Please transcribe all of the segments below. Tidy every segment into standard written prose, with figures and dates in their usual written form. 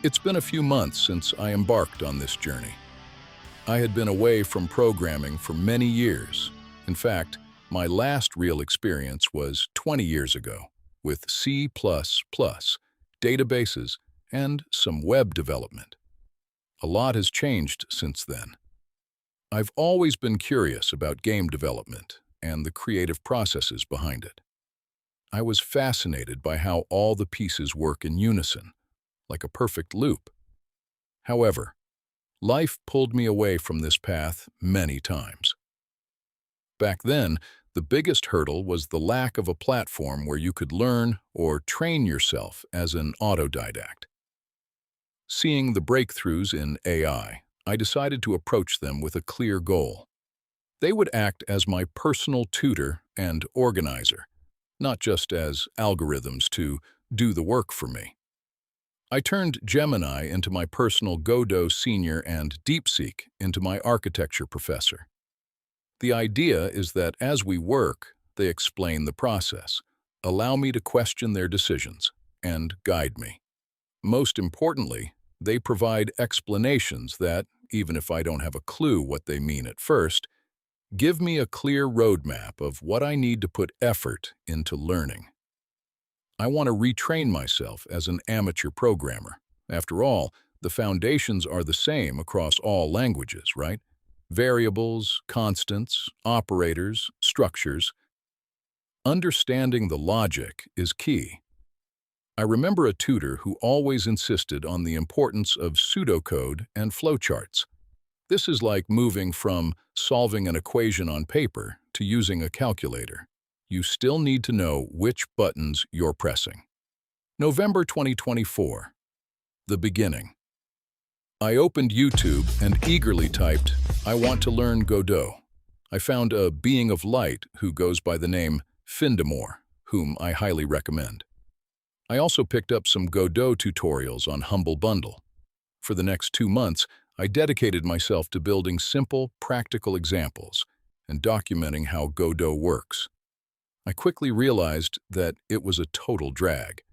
It's been a few months since I embarked on this journey. I had been away from programming for many years. In fact, my last real experience was 20 years ago with C++, databases, and some web development. A lot has changed since then. I've always been curious about game development and the creative processes behind it. I was fascinated by how all the pieces work in unison, like a perfect loop. However, life pulled me away from this path many times. Back then, the biggest hurdle was the lack of a platform where you could learn or train yourself as an autodidact. Seeing the breakthroughs in AI, I decided to approach them with a clear goal. They would act as my personal tutor and organizer, not just as algorithms to do the work for me. I turned Gemini into my personal Godot senior and DeepSeek into my architecture professor. The idea is that as we work, they explain the process, allow me to question their decisions, and guide me. Most importantly, they provide explanations that, even if I don't have a clue what they mean at first, give me a clear roadmap of what I need to put effort into learning. I want to retrain myself as an amateur programmer. After all, the foundations are the same across all languages, right? Variables, constants, operators, structures. Understanding the logic is key. I remember a tutor who always insisted on the importance of pseudocode and flowcharts. This is like moving from solving an equation on paper to using a calculator. You still need to know which buttons you're pressing. November 2024. The beginning. I opened YouTube and eagerly typed, "I want to learn Godot." I found a being of light who goes by the name Findamore, whom I highly recommend. I also picked up some Godot tutorials on Humble Bundle. For the next 2 months, I dedicated myself to building simple, practical examples and documenting how Godot works. I quickly realized that it was a total drag.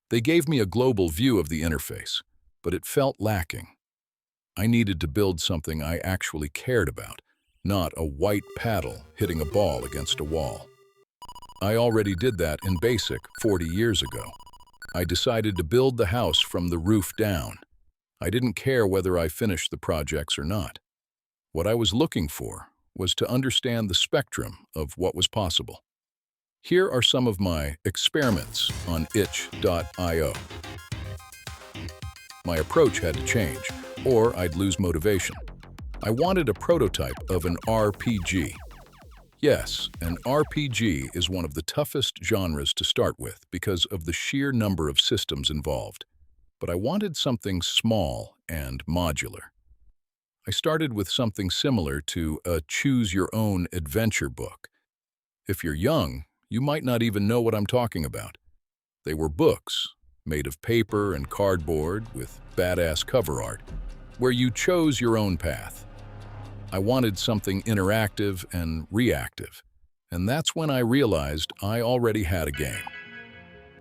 They gave me a global view of the interface, but it felt lacking. I needed to build something I actually cared about, not a white paddle hitting a ball against a wall. I already did that in BASIC 40 years ago. I decided to build the house from the roof down. I didn't care whether I finished the projects or not. What I was looking for was to understand the spectrum of what was possible. Here are some of my experiments on itch.io. My approach had to change, or I'd lose motivation. I wanted a prototype of an RPG. Yes, an RPG is one of the toughest genres to start with because of the sheer number of systems involved. But I wanted something small and modular. I started with something similar to a choose-your-own-adventure book. If you're young, you might not even know what I'm talking about. They were books, made of paper and cardboard with badass cover art, where you chose your own path. I wanted something interactive and reactive, and that's when I realized I already had a game.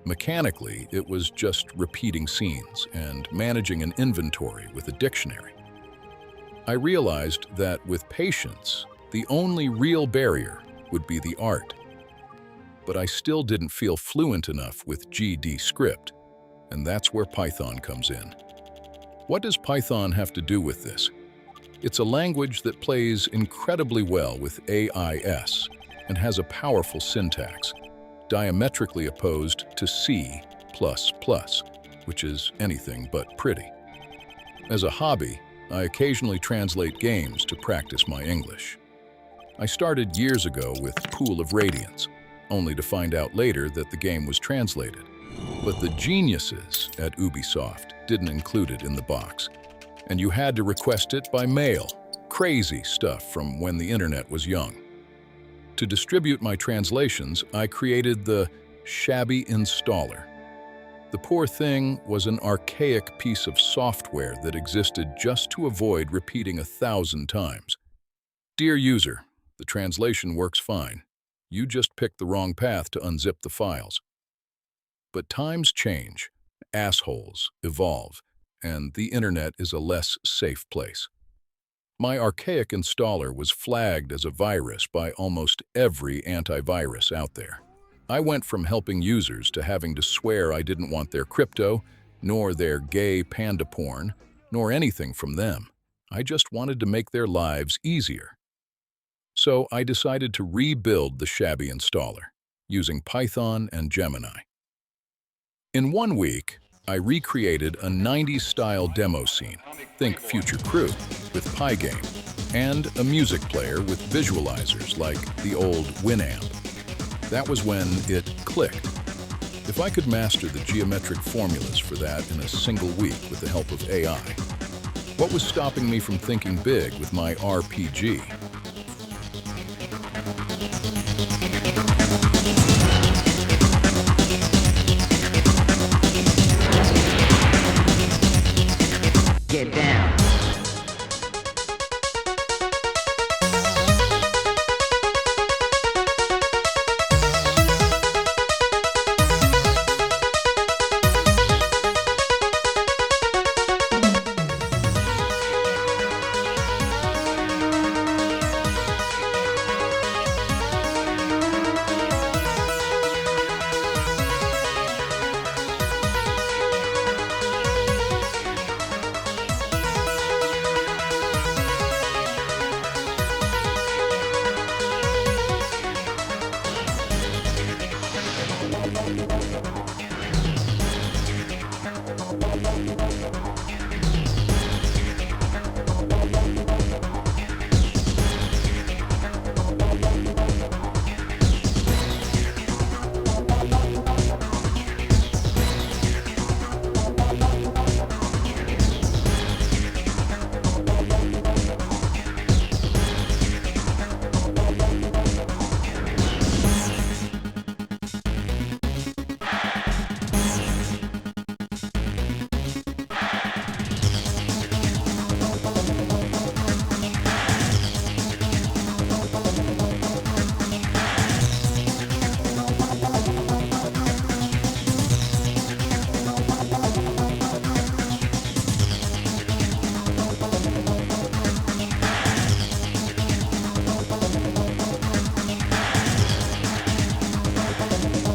Mechanically, it was just repeating scenes and managing an inventory with a dictionary. I realized that with patience, the only real barrier would be the art. But I still didn't feel fluent enough with GD script, and that's where Python comes in. What does Python have to do with this? It's a language that plays incredibly well with AIS and has a powerful syntax, diametrically opposed to C++, which is anything but pretty. As a hobby, I occasionally translate games to practice my English. I started years ago with Pool of Radiance, only to find out later that the game was translated. But the geniuses at Ubisoft didn't include it in the box, and you had to request it by mail. Crazy stuff from when the internet was young. To distribute my translations, I created the shabby installer. The poor thing was an archaic piece of software that existed just to avoid repeating 1,000 times. Dear user, the translation works fine. You just picked the wrong path to unzip the files. But times change, assholes evolve, and the internet is a less safe place. My archaic installer was flagged as a virus by almost every antivirus out there. I went from helping users to having to swear I didn't want their crypto, nor their gay panda porn, nor anything from them. I just wanted to make their lives easier. So I decided to rebuild the shabby installer, using Python and Gemini. In 1 week, I recreated a 90s-style demo scene, think Future Crew, with Pygame, and a music player with visualizers like the old Winamp. That was when it clicked. If I could master the geometric formulas for that in a single week with the help of AI, what was stopping me from thinking big with my RPG? Get down.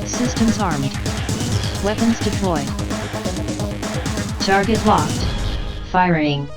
Systems armed. Weapons deployed. Target locked. Firing.